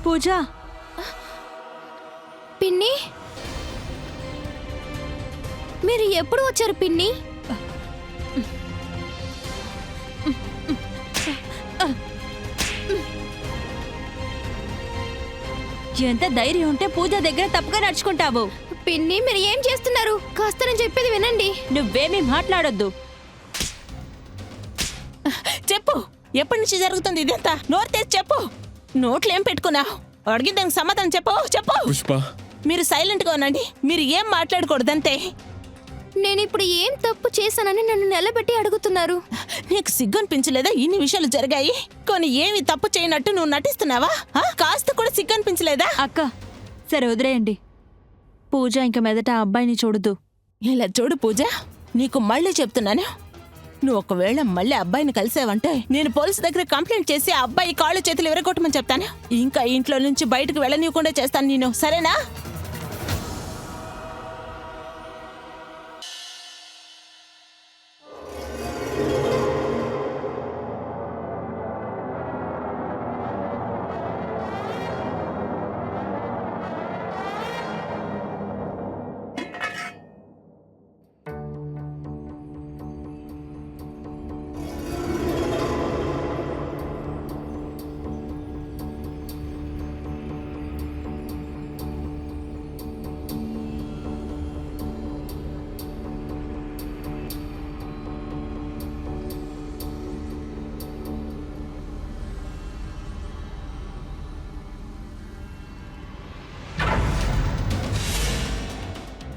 పూజ, పిన్ని, మీరు ఎప్పుడు వచ్చారు పిన్ని? ఎంత ధైర్యం ఉంటే పూజ దగ్గర తప్పుగా నడుచుకుంటావు? పిన్ని, మీరు ఏం చేస్తున్నారు? కాస్త నేను చెప్పేది వినండి. నువ్వేమీ మాట్లాడొద్దు. చెప్పు, ఎప్పటి నుంచి జరుగుతుంది ఇదంతా? నోరు తెచ్చి చెప్పు. నోట్లు ఏం పెట్టుకున్నావు? అడిగిన దానికి సమాధానం చెప్పు. పుష్ప, మీరు సైలెంట్ గా ఉండండి. మీరు ఏం మాట్లాడకూడదంతే. నేను ఇప్పుడు ఏం తప్పు చేశానని నన్ను నిలబెట్టి అడుగుతున్నారు. నీకు సిగ్గనిపించలేదా? ఇన్ని విషయాలు జరిగాయి, కొన్ని ఏమి తప్పు చేయనట్టు నువ్వు నటిస్తున్నావా? కాస్త కూడా సిగ్గనిపించలేదా? అక్క, సరే వదిలేయండి. పూజ ఇంక మీదట ఆ అబ్బాయిని చూడదు. ఇలా చూడు పూజ, నీకు మళ్ళీ చెప్తున్నాను, నువ్వు ఒకవేళ మళ్ళీ అబ్బాయిని కలిసావంటే నేను పోలీసు దగ్గర కంప్లైంట్ చేసి ఆ అబ్బాయి కాళ్ళు చేతులు విరగొట్టమని చెప్తాను. ఇంకా ఇంట్లో నుంచి బయటకు వెళ్ళనీయకుండా చేస్తాను నేను, సరేనా?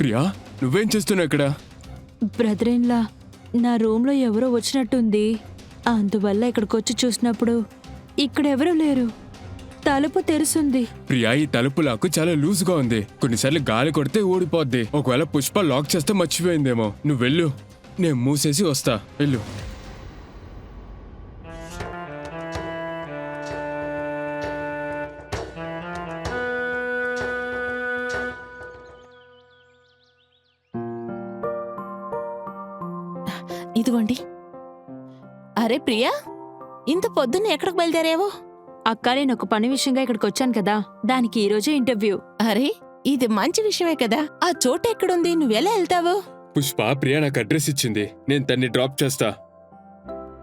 ప్రియా, నువ్వేం చేస్తున్నావు ఇక్కడ? బ్రదరేన్లా, నా రూమ్లో ఎవరో వచ్చినట్టుంది. అందువల్ల ఇక్కడికొచ్చి చూసినప్పుడు ఇక్కడెవరూ లేరు. తలుపు తెరుసుంది. ప్రియా, ఈ తలుపు లాకు చాలా లూజ్ గా ఉంది. కొన్నిసార్లు గాలి కొడితే ఊడిపోద్ది. ఒకవేళ పుష్ప లాక్ చేస్తే మర్చిపోయిందేమో. నువ్వు వెళ్ళు, నేను మూసేసి వస్తా. వెళ్ళు. ఇదిగోండి. అరే ప్రియా, ఇంత పొద్దున్న ఎక్కడికి బయలుదేరావో? అక్క, నేను ఒక పని విషయంగా ఇక్కడికి వచ్చాను కదా, దానికి ఈరోజే ఇంటర్వ్యూ. అరే, ఇది మంచి విషయమే కదా. ఆ చోటు ఎక్కడుంది? నువ్వెలా వెళ్తావు? పుష్ప, ప్రియా నాకు అడ్రస్ ఇచ్చింది. నేను తన్ని డ్రాప్ చేస్తా.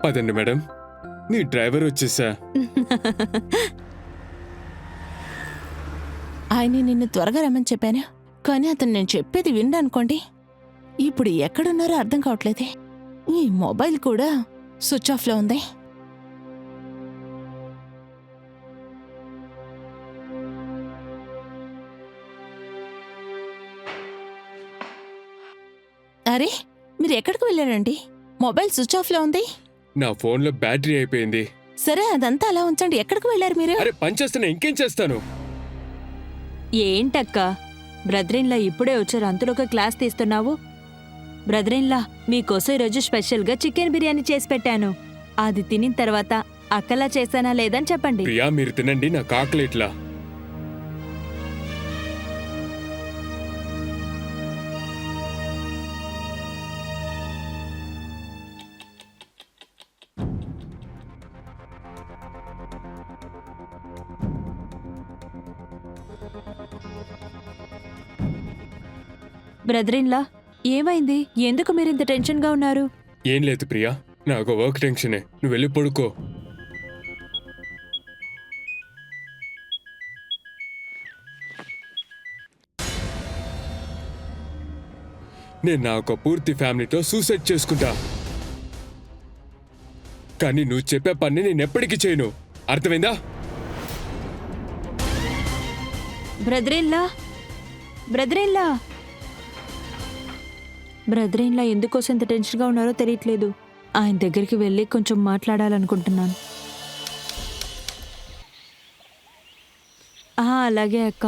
పదండి మేడం, మీ డ్రైవర్ వచ్చేసా. ఆయన నిన్ను త్వరగా రమ్మని చెప్పాను, కానీ అతను నేను చెప్పేది వినడనుకోండి. ఇప్పుడు ఎక్కడున్నారో అర్థం కావట్లేదే. ఈ మొబైల్ కూడా స్విచ్ ఆఫ్లో ఉంది. అరే, మీరు ఎక్కడికి వెళ్ళారండి? మొబైల్ స్విచ్ ఆఫ్లో ఉంది. నా ఫోన్లో బ్యాటరీ అయిపోయింది. సరే, అదంతా అలా ఉంచండి. ఎక్కడికి వెళ్ళారు మీరు? అరే, పని చేస్తున్నా, ఇంకేం చేస్తాను? ఏంటక్క, బ్రదరిన్లా ఇప్పుడే వచ్చారు, అంతలోగా క్లాస్ తీస్తున్నావు? బ్రదరిన్లా, మీకోసం ఈరోజు స్పెషల్గా చికెన్ బిర్యానీ చేసి పెట్టాను. అది తినిన తర్వాత అక్కలా చేశానా లేదని చెప్పండి. ప్రియా, మీరు తినండి, నాకు ఆకలి ఇట్లా. బ్రదరిన్లా, ఏమైంది? ఎందుకు మీరింత టెన్షన్గా ఉన్నారు? ఏం లేదు ప్రియా, నాకు వర్క్ టెన్షనే. నువ్వు వెళ్ళి పడుకో. నేను నా ఒక పూర్తి ఫ్యామిలీతో సూసైడ్ చేసుకుంటా. కానీ నువ్వు చెప్పే పని నేను ఎప్పటికీ చేయను, అర్థమైందా? బ్రదరిన్లా, బ్రదరిన్లా, బ్రదరిన్లా ఎందుకోసం ఇంత టెన్షన్గా ఉన్నారో తెలియట్లేదు. ఆయన దగ్గరికి వెళ్ళి కొంచెం మాట్లాడాలనుకుంటున్నాను. అలాగే అక్క,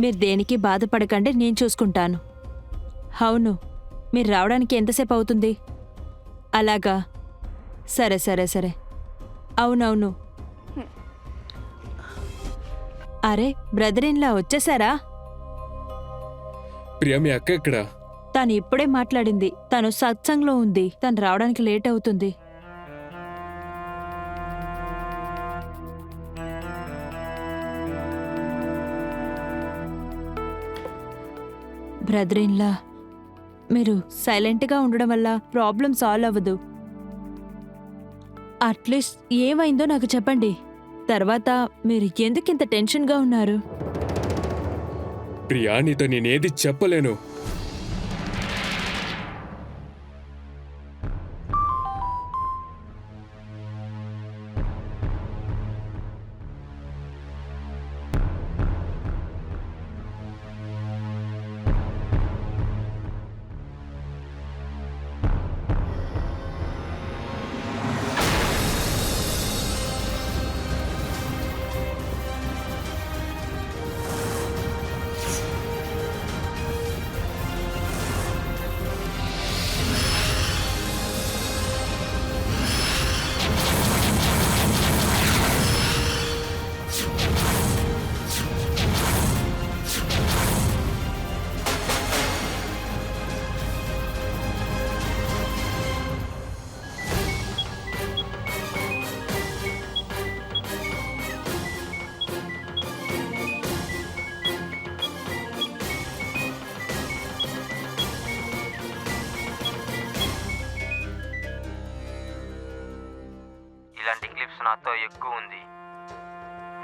మీరు దేనికి బాధపడకండి, నేను చూసుకుంటాను. అవును, మీరు రావడానికి ఎంతసేపు అవుతుంది? అలాగా, సరే సరే సరే. అవునవును. అరే, బ్రదరిన్లా వచ్చేసారా? ప్రియా, మీ అక్క ఎక్కడ? తను ఇప్పుడే మాట్లాడింది. తను సత్సంగ్లో ఉంది. తను రావడానికి లేట్ అవుతుంది. బ్రదర్-ఇన్-లా, మీరు సైలెంట్గా ఉండడం వల్ల ప్రాబ్లం సాల్వ్ అవ్వదు. అట్లీస్ట్ ఏమైందో నాకు చెప్పండి. తర్వాత మీరు ఎందుకింత టెన్షన్గా ఉన్నారు? ప్రియా, నీతో నేనేది చెప్పలేను. ఇలాంటి క్లిప్స్ నాతో ఎక్కువ ఉంది.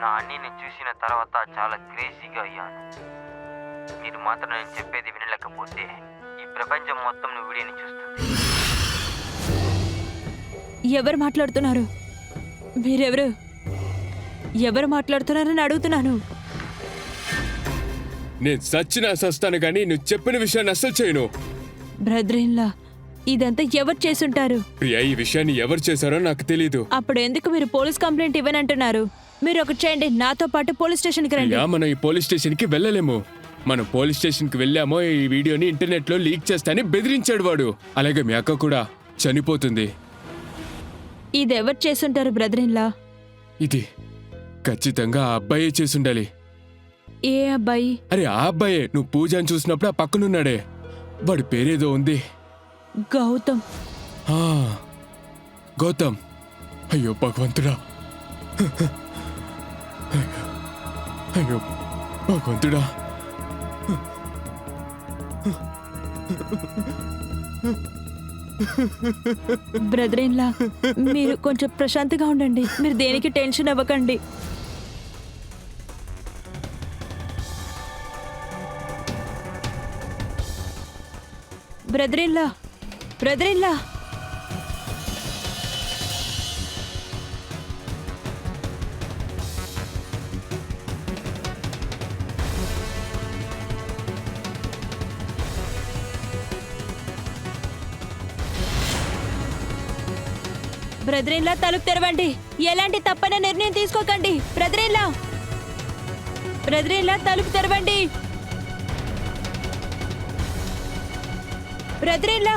నా అన్నీని చూసిన తర్వాత చాలా క్రేజీగా అయ్యాను. మీరు మాత్రం నేను చెప్పేది వినలేకపోతే ఈ ప్రపంచం మొత్తం నువ్వు వీడియోని చూస్తుంది. ఎవరు మాట్లాడుతున్నారు? మీరెవరు? ఎవరు మాట్లాడుతున్నారని అడుగుతున్నాను. నేను సచ్చినా సస్తాను కానీ నువ్వు చెప్పిన విషయాన్ని అస్సలు చేయను. బ్రదర్-ఇన్-లా, ఇదంతా ఎవరు చేసుంటారు? ప్రియా, ఈ విషయాన్ని ఎవరు చేశారో నాకు తెలీదు. అప్పుడు ఎందుకు మీరు పోలీస్ కంప్లైంట్ ఇవ్వనంటున్నారు? మీరు ఒకటి చేయండి, నాతో పాటు పోలీస్ స్టేషన్కి రండి. ప్రియా, మనం ఈ పోలీస్ స్టేషన్కి వెళ్ళలేము. మనం పోలీస్ స్టేషన్కి వెళ్ళామో ఈ వీడియోని ఇంటర్నెట్లో లీక్ చేస్తానని బెదిరించాడు వాడు. అలాగే మీ అక్క కూడా చనిపోతుంది. ఇది ఎవరు చేసుంటారు బ్రదర్-ఇన్-లా? ఇది ఖచ్చితంగా ఆ అబ్బాయే చేసుండాలి. ఏ అబ్బాయి? అరే, ఆ అబ్బాయే. నువ్వు పూజని చూసినప్పుడు ఆ పక్కనున్నాడే, వాడి పేరేదో ఉంది. గౌతమ్. ఆ, గౌతమ్. అయ్యో భగవంతుడా, అయ్యో భగవంతుడా. బ్రదర్-ఇన్-లా, మీరు కొంచెం ప్రశాంతంగా ఉండండి. మీరు దేనికి టెన్షన్ అవ్వకండి. బ్రదర్-ఇన్-లా, బ్రదర్-ఇన్-లా, బ్రదర్-ఇన్-లా, తలుపు తెరవండి. ఎలాంటి తప్పైన నిర్ణయం తీసుకోకండి. బ్రదర్-ఇన్-లా, బ్రదర్-ఇన్-లా, తలుపు తెరవండి. బ్రదర్-ఇన్-లా,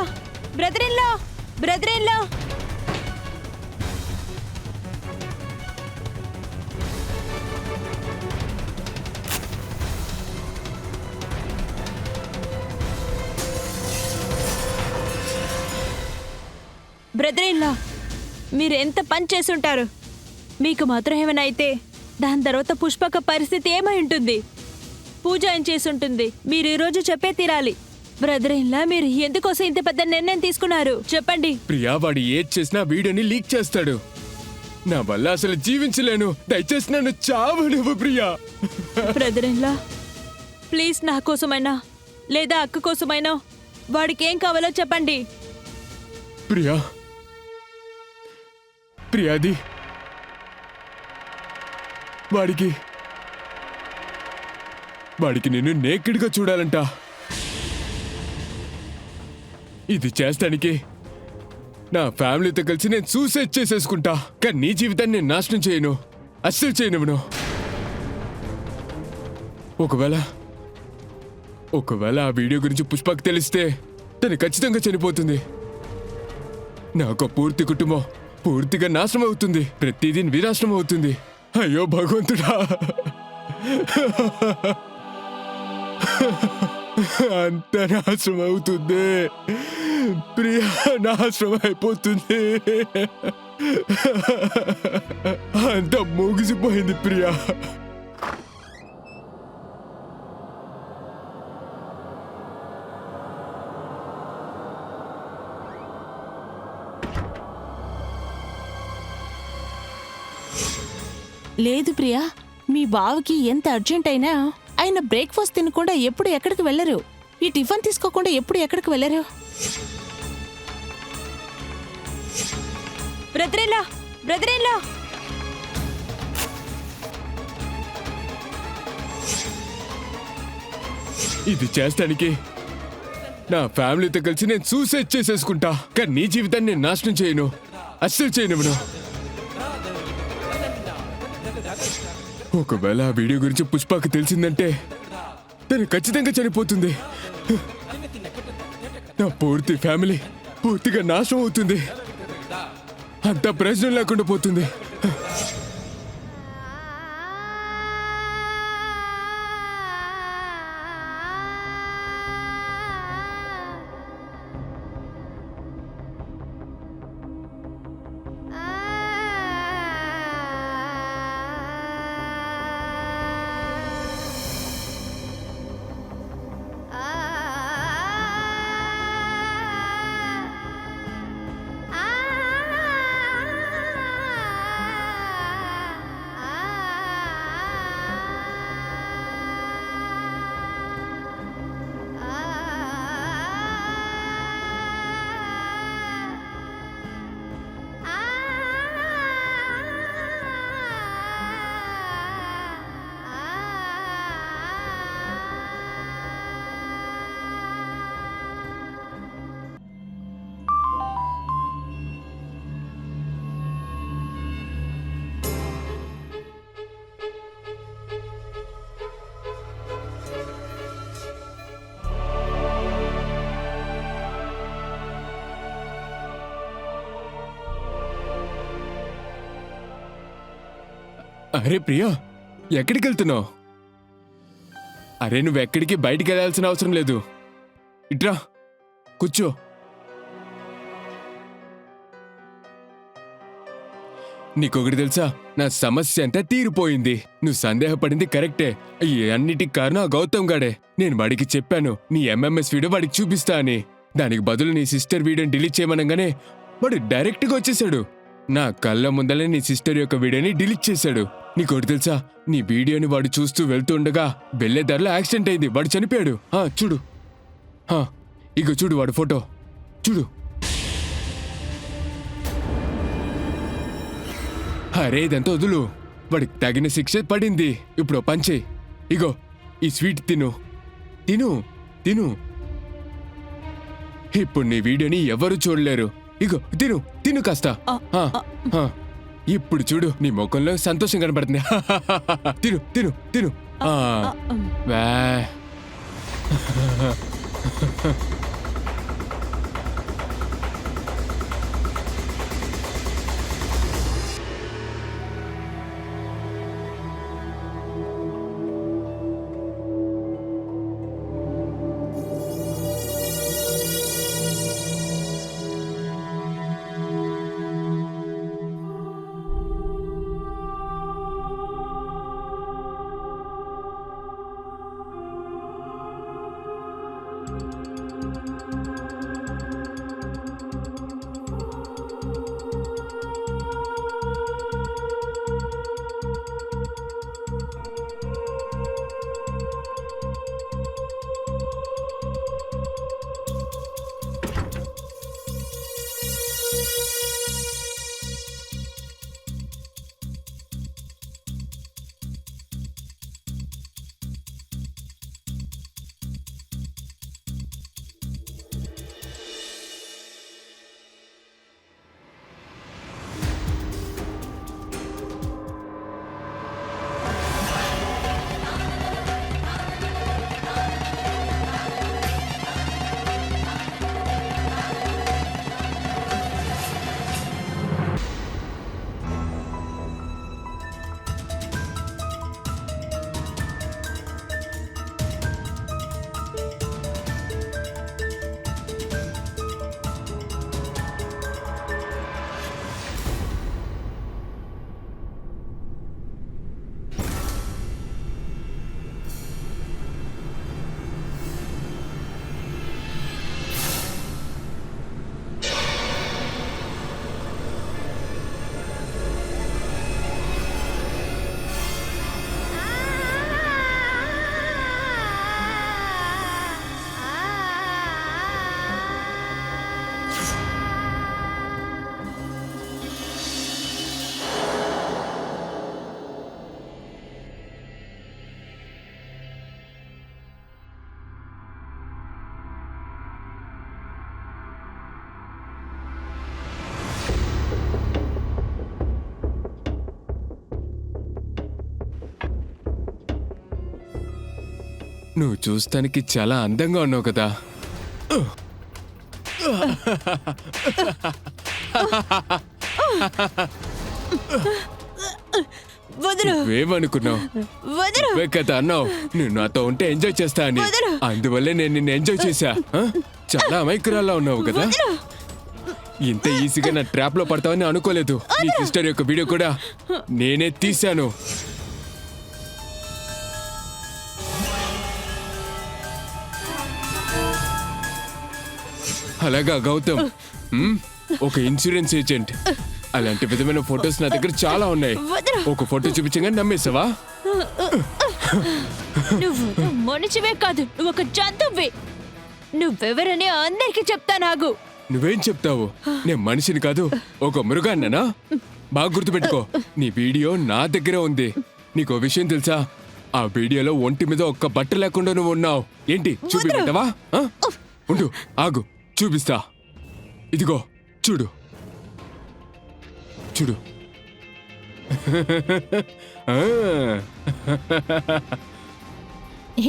బ్రదర్-ఇన్-లా, బ్రదర్-ఇన్-లా. బ్రదర్-ఇన్-లా, మీరు ఎంత పని చేసుంటారు? మీకు మాత్రం ఏమైనా అయితే దాని తర్వాత పుష్పక పరిస్థితి ఏమై ఉంటుంది? పూజ ఏం చేసుంటుంది? మీరు ఈరోజు చెప్పే తీరాలి. బ్రదర్-ఇన్-లా, మీరు ఎందుకోసం ఇంత పెద్ద నిర్ణయం తీసుకున్నారు చెప్పండి. ప్రియా, వాడు ఏది చేసినా వీడియోని లీక్ చేస్తాడు. నా వల్ల అసలు జీవించలేను. దయచేసి నన్ను చావనివ్వు ప్రియా. బ్రదర్-ఇన్-లా, ప్లీజ్ నా కోసమైనా లేదా అక్క కోసమైనా వాడికి ఏం కావాలో చెప్పండి. ప్రియా, ప్రియాది వాడికి నిన్ను నేకెడ్గా చూడాలంట. ఇది చేస్తానికి నా ఫ్యామిలీతో కలిసి నేను సూసైడ్ చేసేసుకుంటా. కానీ నీ జీవితాన్ని నేను నాశనం చేయను, అస్సలు చేయనివ్వను. ఒకవేళ ఆ వీడియో గురించి పుష్పకు తెలిస్తే తను ఖచ్చితంగా చనిపోతుంది. నాకు పూర్తి కుటుంబం పూర్తిగా నాశనం అవుతుంది. ప్రతిదీ వినాశనం అవుతుంది. అయ్యో భగవంతుడా, అంత నాశనం అవుతుంది. ప్రియా నాశనం అయిపోతుంది. అంత ముగిసిపోయింది ప్రియా. లేదు ప్రియా, మీ బావకి ఎంత అర్జెంట్ అయినా ఆయన బ్రేక్ఫాస్ట్ తినకుండా ఎప్పుడు ఎక్కడికి వెళ్ళరు. ఈ టిఫిన్ తీసుకోకుండా ఎప్పుడు ఎక్కడికి వెళ్ళరు. బ్రదర్-ఇన్-లా, బ్రదర్-ఇన్-లా. ఇది చేస్తానికి నా ఫ్యామిలీతో కలిసి నేను సూసైడ్ చేసేసుకుంటా, కానీ నీ జీవితాన్ని నేను నాశనం చేయను, అస్సలు చేయను. ఒకవేళ ఆ వీడియో గురించి పుష్పకి తెలిసిందంటే తను ఖచ్చితంగా చనిపోతుంది. నా పూర్తి ఫ్యామిలీ పూర్తిగా నాశనం అవుతుంది, అంత ప్రయోజనం లేకుండా పోతుంది. అరే ప్రియా, ఎక్కడికి వెళ్తున్నావు? అరే నువ్వెక్కడికి బయటికి వెళ్ళాల్సిన అవసరం లేదు, ఇట్రా కూర్చో. నీకొకటి తెలుసా, నా సమస్య అంతా తీరిపోయింది. నువ్వు సందేహపడింది కరెక్టే. ఈ అన్నిటికి కారణం ఆ గౌతమ్ గాడే. నేను వాడికి చెప్పాను నీ ఎంఎంఎస్ వీడియో వాడికి చూపిస్తా అని. దానికి బదులు నీ సిస్టర్ వీడియోని డిలీట్ చేయమనగానే వాడు డైరెక్ట్గా వచ్చేసాడు. నా కళ్ళ ముందలే నీ సిస్టర్ యొక్క వీడియోని డిలీట్ చేశాడు. నీకోటి తెలుసా, నీ వీడియోని వాడు చూస్తూ వెళ్తుండగా వెళ్లే దారిలో యాక్సిడెంట్ అయింది, వాడు చనిపోయాడు. చూడు, ఇగో చూడు వాడు ఫోటో చూడు. అరే ఇదంతా వదులు, వాడికి తగిన శిక్ష పడింది. ఇప్పుడు పంచే, ఇగో ఈ స్వీట్ తిను తిను తిను. ఇప్పుడు నీ వీడియోని ఎవరు చూడలేరు. ఇగో తిను తిను కాస్త. ఇప్పుడు చూడు, నీ ముఖంలో సంతోషం కనపడుతుంది. తిను తిను తిను. వా నువ్వు చూస్తానికి చాలా అందంగా ఉన్నావు కదా. వదులు నువ్వేమనుకున్నావు? వదులు నువ్వే కదా అన్నావు నువ్వు నాతో ఉంటే ఎంజాయ్ చేస్తా అని. అందువల్లే నేను నిన్ను ఎంజాయ్ చేశా. ఆ? చాలా అమైకురాల్లా ఉన్నావు కదా. ఇంత ఈజీగా నా ట్రాప్ లో పడతావని అనుకోలేదు. నీ సిస్టర్ యొక్క వీడియో కూడా నేనే తీశాను. అలాగా గౌతమ్, ఒక ఇన్సూరెన్స్ ఏజెంట్. అలాంటి విధమైన ఫొటోస్ నా దగ్గర చాలా ఉన్నాయి. ఒక ఫోటో చూపించగా నమ్మేసావా? నువ్వు మనిషివే కాదు, నువ్వు ఒక జంతువువి. నువ్వెవరని అందరికీ చెప్తా. నాగు నువ్వేం చెప్తావు? నేను మనిషిని కాదు, ఒక మృగాన్ననా? బాగా గుర్తుపెట్టుకో, నీ వీడియో నా దగ్గరే ఉంది. నీకో విషయం తెలుసా? ఆ వీడియోలో ఒంటి మీద ఒక్క బట్ట లేకుండా నువ్వు ఉన్నావు. ఏంటి చూపిమంటావా? ఉండు, ఆగు, చూపిస్తా. ఇదిగో చూడు చూడు. ఆ.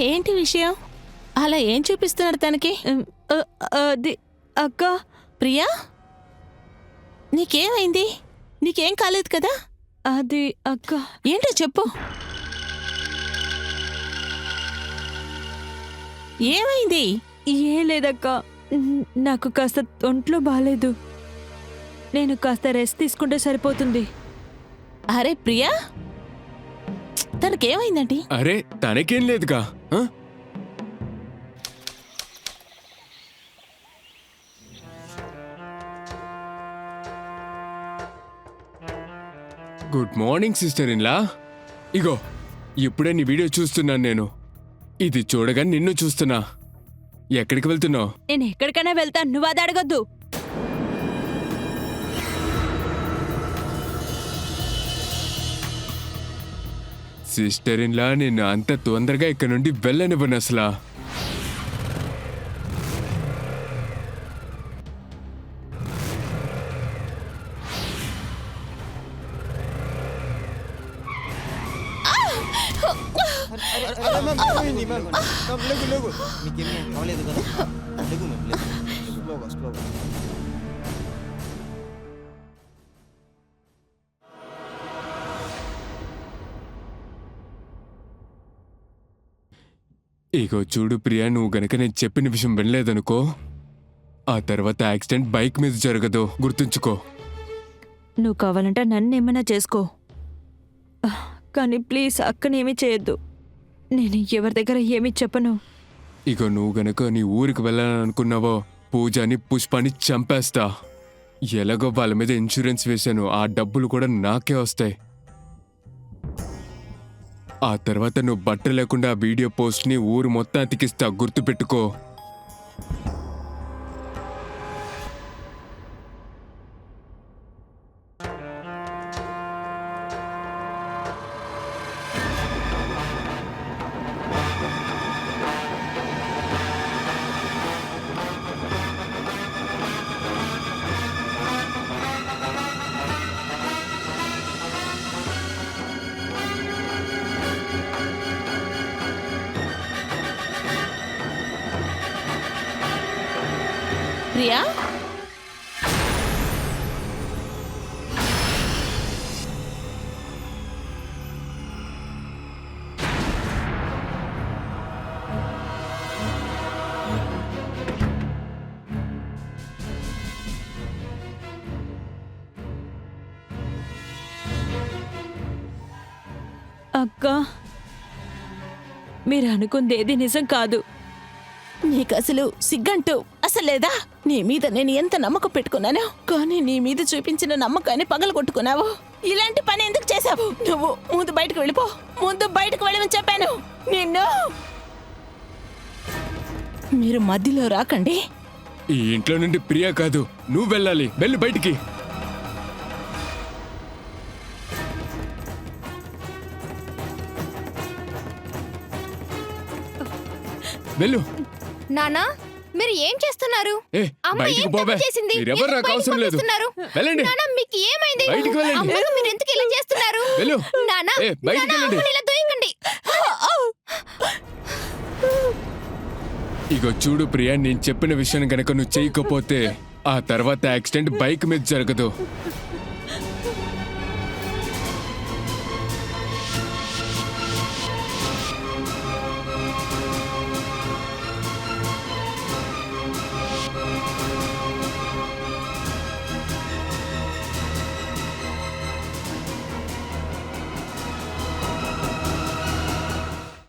ఏంటి విషయం? అలా ఏం చూపిస్తున్నాడు తనకి? అది అక్క. ప్రియా, నీకేమైంది? నీకేం కాలేదు కదా? అది అక్క. ఏంటో చెప్పు. ఏమైంది? ఏం లేదక్క, నాకు కాస్త ఒంట్లో బాగాలేదు. నేను కాస్త రెస్ట్ తీసుకుంటే సరిపోతుంది. అరే ప్రియా, తనకేమైందండి? అరే తనకేం లేదుగా. ఆ? Good morning sister-in-law. ఇగో ఇప్పుడే నీ వీడియో చూస్తున్నాను నేను. ఇది చూడగా నిన్ను చూస్తున్నా. ఎక్కడికి వెళ్తున్నావు? నేను ఎక్కడికైనా వెళ్తాను, నువ్వు అది అడగొద్దు. సిస్టర్ ఇన్లా, నేను అంత తొందరగా ఇక్కడ నుండి వెళ్ళనివ్వను అసలా. Ini man, lego. Mikirnya kawaలేదు కదా. Lego man, lego. Slow. ఇగో చూడు ప్రియా, నువ్వు గనక నేను చెప్పిన విషయం వినలేదనుకో, ఆ తర్వాత యాక్సిడెంట్ బైక్ మీద జరగదు, గుర్తుంచుకో. నువ్వు కావాలంటే నన్ను ఏమైనా చేసుకో, కానీ ప్లీజ్ అక్కనేమీ చేయొద్దు. నేను ఎవరి దగ్గర ఏమీ చెప్పను. ఇగో నువ్వు గనక నీ ఊరికి వెళ్ళాలనుకున్నావో, పూజని పుష్పాన్ని చంపేస్తా. ఎలాగో వాళ్ళ మీద ఇన్సూరెన్స్ వేశాను, ఆ డబ్బులు కూడా నాకే వస్తాయి. ఆ తర్వాత నువ్వు బట్ట లేకుండా ఆ వీడియో పోస్ట్ని ఊరు మొత్తం అతికిస్తా, గుర్తుపెట్టుకో. ప్రియా, అక్క, మీరు అనుకుంది ఏది నిజం కాదు. నీకు అసలు సిగ్గంటూ అసలు లేదా? నీ మీద నేను ఎంత నమ్మకం పెట్టుకున్నాను, కానీ నీ మీద చూపించిన నమ్మకాన్ని పగలగొట్టుకున్నావు. ఇలాంటి పని ఎందుకు చేశావు? నువ్వు ముందు బయటకు వెళ్ళిపో. ముందు బయటకు వెళ్ళమని చెప్పాను నిన్ను. మీరు మధ్యలో రాకండి. ఈ ఇంట్లో నుండి ప్రియా కాదు, నువ్వు వెళ్ళాలి. వెళ్ళు బయటికి. వెళ్ళు. నానా, మీరు ఏం చేస్తున్నారు? ఏ, అమ్మ బయటికి ఏం పోవే. తప్పు చేసింది? మీరెవరు ఎందుకు నాకు బయటికి అవసరం లేదు. పంపిస్తున్నారు? వెళ్ళండి. నానా, మీకు ఏమైంది? బయటికి వెళ్ళండి. అమ్మకు మీరు ఎందుకు ఇలా చేస్తున్నారు? వెళ్ళు. నానా, ఏ, బయటికి నానా, వెళ్ళండి. అమ్మని ఇలా దొయ్యండి. ఇగో చూడు ప్రియా, నేను చెప్పిన విషయం గనక నువ్వు చేయకపోతే ఆ తర్వాత యాక్సిడెంట్ బైక్ మీద జరగదు.